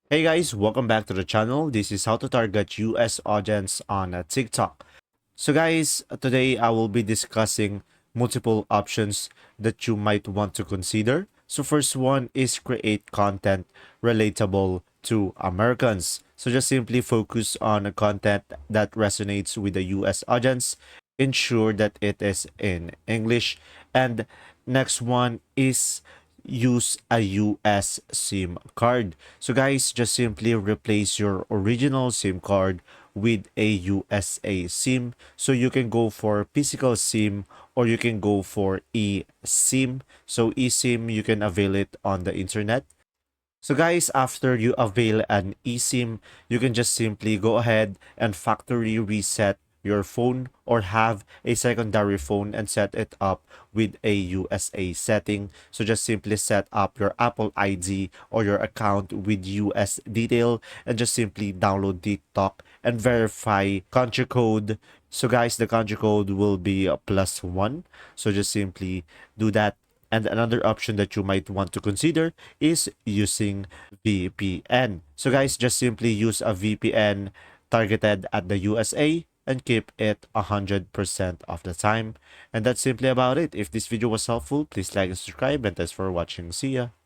Hey guys, welcome back to the channel. This is how to target US audience on TikTok. So guys, today I will be discussing multiple options that you might want to consider. So first one is create content relatable to Americans. So just simply focus on a content that resonates with the US audience. Ensure that it is in English. And next one is use a US SIM card. So guys, just simply replace your original SIM card with a USA SIM. So you can go for physical SIM or you can go for eSIM. So eSIM, you can avail it on the internet. So guys, after you avail an eSIM, you can just simply go ahead and factory reset your phone or have a secondary phone and set it up with a USA setting. So just simply set up your Apple ID or your account with US detail and just simply download TikTok and verify country code. So guys, the country code will be a +1. So just simply do that. And another option that you might want to consider is using VPN. So guys, just simply use a VPN targeted at the USA and keep it 100% of the time. And that's simply about it. If this video was helpful, please like and subscribe, and thanks for watching. See ya.